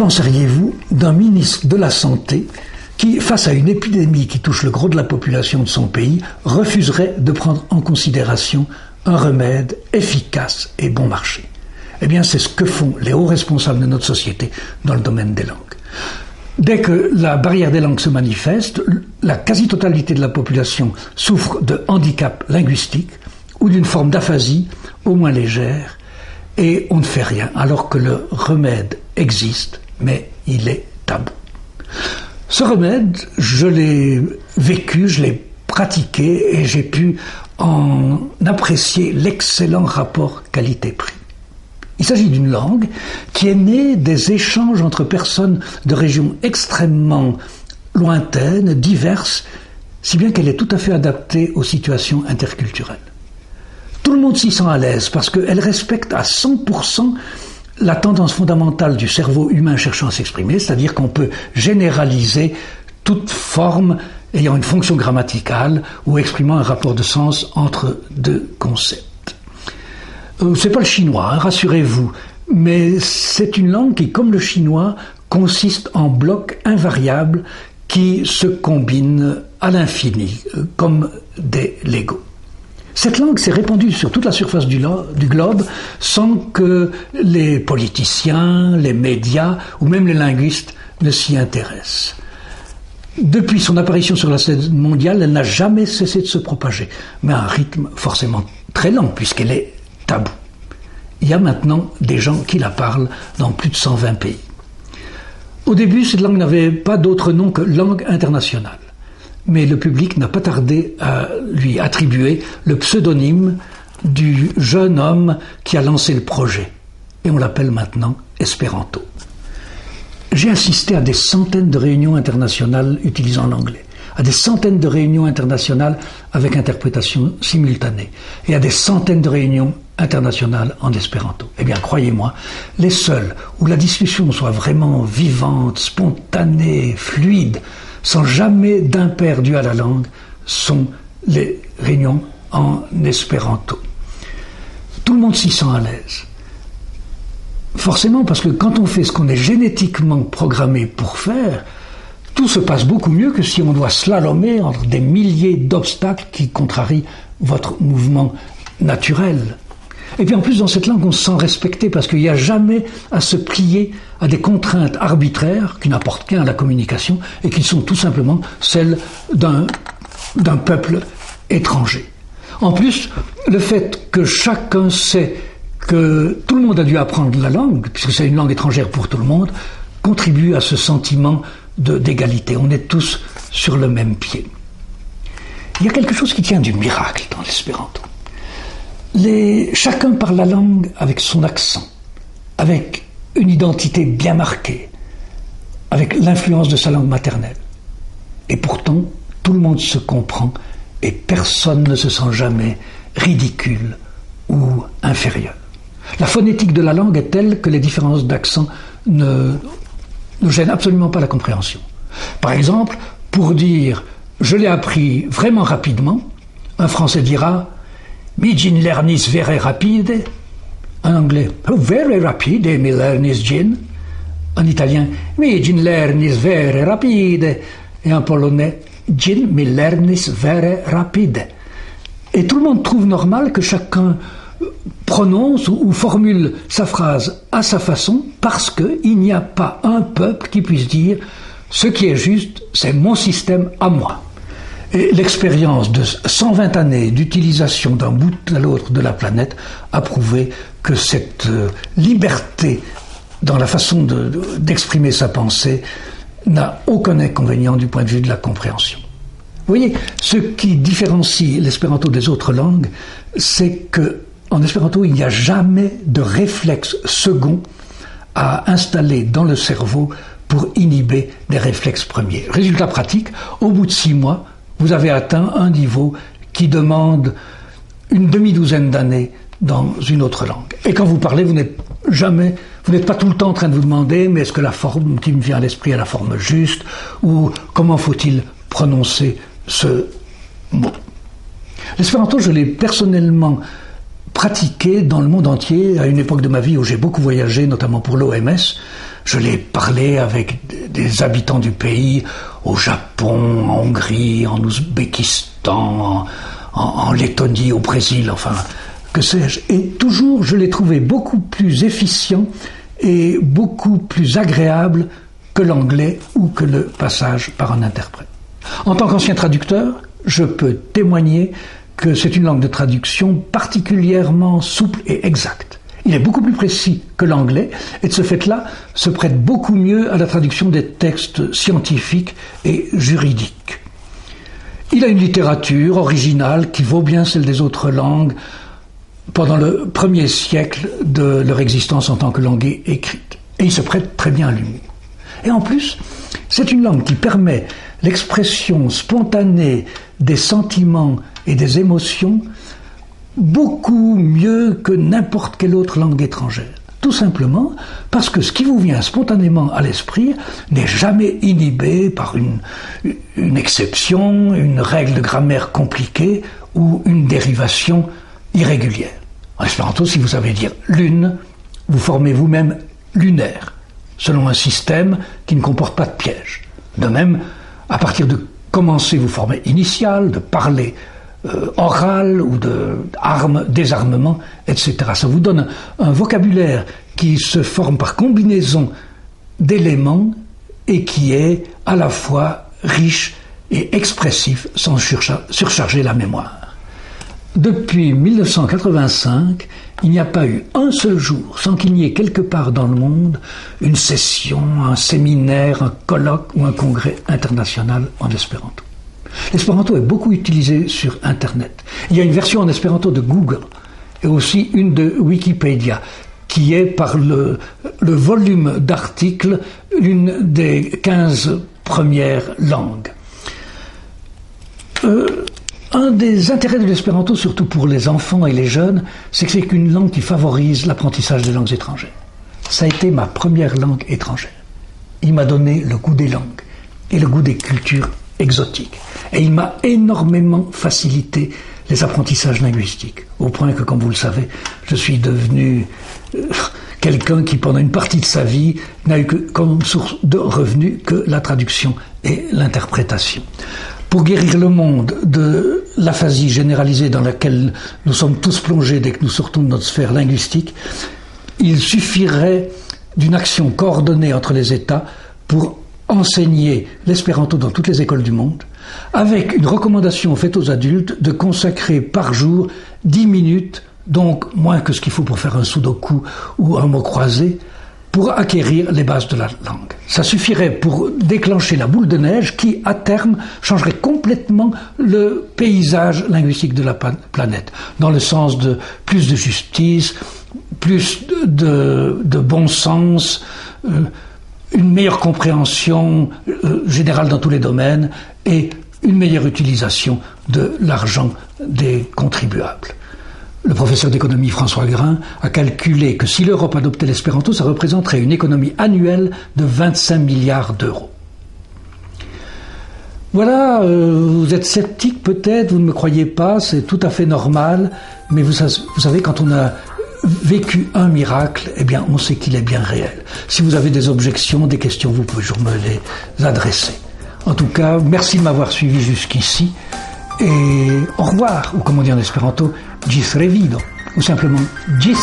penseriez-vous d'un ministre de la Santé qui, face à une épidémie qui touche le gros de la population de son pays, refuserait de prendre en considération un remède efficace et bon marché? Eh bien, c'est ce que font les hauts responsables de notre société dans le domaine des langues. Dès que la barrière des langues se manifeste, la quasi-totalité de la population souffre de handicap linguistique ou d'une forme d'aphasie au moins légère, et on ne fait rien, alors que le remède existe, mais il est tabou. Ce remède, je l'ai vécu, je l'ai pratiqué, et j'ai pu en apprécier l'excellent rapport qualité-prix. Il s'agit d'une langue qui est née des échanges entre personnes de régions extrêmement lointaines, diverses, si bien qu'elle est tout à fait adaptée aux situations interculturelles. Tout le monde s'y sent à l'aise parce qu'elle respecte à 100% la tendance fondamentale du cerveau humain cherchant à s'exprimer, c'est-à-dire qu'on peut généraliser toute forme ayant une fonction grammaticale ou exprimant un rapport de sens entre deux concepts. C'est pas le chinois, hein, rassurez-vous, mais c'est une langue qui, comme le chinois, consiste en blocs invariables qui se combinent à l'infini, comme des Legos. Cette langue s'est répandue sur toute la surface du globe sans que les politiciens, les médias ou même les linguistes ne s'y intéressent. Depuis son apparition sur la scène mondiale, elle n'a jamais cessé de se propager, mais à un rythme forcément très lent puisqu'elle est tabou. Il y a maintenant des gens qui la parlent dans plus de 120 pays. Au début, cette langue n'avait pas d'autre nom que langue internationale. Mais le public n'a pas tardé à lui attribuer le pseudonyme du jeune homme qui a lancé le projet. Et on l'appelle maintenant Espéranto. J'ai assisté à des centaines de réunions internationales utilisant l'anglais, à des centaines de réunions internationales avec interprétation simultanée, et à des centaines de réunions internationales en espéranto. Eh bien, croyez-moi, les seuls où la discussion soit vraiment vivante, spontanée, fluide, sans jamais d'impair dû à la langue, sont les réunions en espéranto. Tout le monde s'y sent à l'aise. Forcément, parce que quand on fait ce qu'on est génétiquement programmé pour faire, tout se passe beaucoup mieux que si on doit slalomer entre des milliers d'obstacles qui contrarient votre mouvement naturel. Et puis en plus, dans cette langue, on se sent respecté parce qu'il n'y a jamais à se plier à des contraintes arbitraires qui n'apportent qu'un à la communication et qui sont tout simplement celles d'un peuple étranger. En plus, le fait que chacun sait que tout le monde a dû apprendre la langue, puisque c'est une langue étrangère pour tout le monde, contribue à ce sentiment d'égalité. On est tous sur le même pied. Il y a quelque chose qui tient du miracle dans l'espéranto. Chacun parle la langue avec son accent, avec une identité bien marquée, avec l'influence de sa langue maternelle. Et pourtant, tout le monde se comprend et personne ne se sent jamais ridicule ou inférieur. La phonétique de la langue est telle que les différences d'accent ne gênent absolument pas la compréhension. Par exemple, pour dire « je l'ai appris vraiment rapidement », un Français dira « mi gin lernis vere rapide », en anglais « very rapide mi lernis gin », en italien « mi gin lernis vere rapide », et en polonais « gin mi lernis vere rapide ». Et tout le monde trouve normal que chacun prononce ou formule sa phrase à sa façon parce qu'il n'y a pas un peuple qui puisse dire « ce qui est juste, c'est mon système à moi ». Et l'expérience de 120 années d'utilisation d'un bout à l'autre de la planète a prouvé que cette liberté dans la façon d'exprimer sa pensée n'a aucun inconvénient du point de vue de la compréhension. Vous voyez, ce qui différencie l'espéranto des autres langues, c'est qu'en espéranto, il n'y a jamais de réflexe second à installer dans le cerveau pour inhiber des réflexes premiers. Résultat pratique, au bout de 6 mois, vous avez atteint un niveau qui demande une demi-douzaine d'années dans une autre langue. Et quand vous parlez, vous n'êtes pas tout le temps en train de vous demander mais est-ce que la forme qui me vient à l'esprit est la forme juste ou comment faut-il prononcer ce mot. L'espéranto, je l'ai personnellement pratiqué dans le monde entier à une époque de ma vie où j'ai beaucoup voyagé, notamment pour l'OMS. Je l'ai parlé avec des habitants du pays, au Japon, en Hongrie, en Ouzbékistan, en Lettonie, au Brésil, enfin, que sais-je. Et toujours, je l'ai trouvé beaucoup plus efficient et beaucoup plus agréable que l'anglais ou que le passage par un interprète. En tant qu'ancien traducteur, je peux témoigner que c'est une langue de traduction particulièrement souple et exacte. Il est beaucoup plus précis que l'anglais et de ce fait-là se prête beaucoup mieux à la traduction des textes scientifiques et juridiques. Il a une littérature originale qui vaut bien celle des autres langues pendant le premier siècle de leur existence en tant que langue écrite. Et il se prête très bien à l'humour. Et en plus, c'est une langue qui permet l'expression spontanée des sentiments et des émotions beaucoup mieux que n'importe quelle autre langue étrangère. Tout simplement parce que ce qui vous vient spontanément à l'esprit n'est jamais inhibé par une exception, une règle de grammaire compliquée ou une dérivation irrégulière. En espéranto, si vous savez dire lune, vous formez vous-même lunaire, selon un système qui ne comporte pas de piège. De même, à partir de commencer, vous formez initial, de parler oral ou de armes, désarmement, etc. Ça vous donne un vocabulaire qui se forme par combinaison d'éléments et qui est à la fois riche et expressif sans surcharger la mémoire. Depuis 1985, il n'y a pas eu un seul jour sans qu'il n'y ait quelque part dans le monde une session, un séminaire, un colloque ou un congrès international en espéranto. L'espéranto est beaucoup utilisé sur Internet. Il y a une version en espéranto de Google et aussi une de Wikipédia qui est par le volume d'articles l'une des 15 premières langues. Un des intérêts de l'espéranto, surtout pour les enfants et les jeunes, c'est que c'est une langue qui favorise l'apprentissage des langues étrangères. Ça a été ma première langue étrangère. Il m'a donné le goût des langues et le goût des cultures exotiques. Et il m'a énormément facilité les apprentissages linguistiques, au point que, comme vous le savez, je suis devenu quelqu'un qui, pendant une partie de sa vie, n'a eu que comme source de revenus que la traduction et l'interprétation. Pour guérir le monde de l'aphasie généralisée dans laquelle nous sommes tous plongés dès que nous sortons de notre sphère linguistique, il suffirait d'une action coordonnée entre les États pour enseigner l'espéranto dans toutes les écoles du monde, avec une recommandation faite aux adultes de consacrer par jour 10 minutes, donc moins que ce qu'il faut pour faire un sudoku ou un mot croisé, pour acquérir les bases de la langue. Ça suffirait pour déclencher la boule de neige qui, à terme, changerait complètement le paysage linguistique de la planète, dans le sens de plus de justice, plus de bon sens, une meilleure compréhension générale dans tous les domaines et une meilleure utilisation de l'argent des contribuables. Le professeur d'économie François Grain a calculé que si l'Europe adoptait l'espéranto, ça représenterait une économie annuelle de 25 milliards d'euros. Voilà, vous êtes sceptique peut-être, vous ne me croyez pas, c'est tout à fait normal, mais vous savez, quand on a vécu un miracle, eh bien, on sait qu'il est bien réel. Si vous avez des objections, des questions, vous pouvez toujours me les adresser. En tout cas, merci de m'avoir suivi jusqu'ici, et au revoir, ou comme on dit en espéranto, gis revido, ou simplement gis.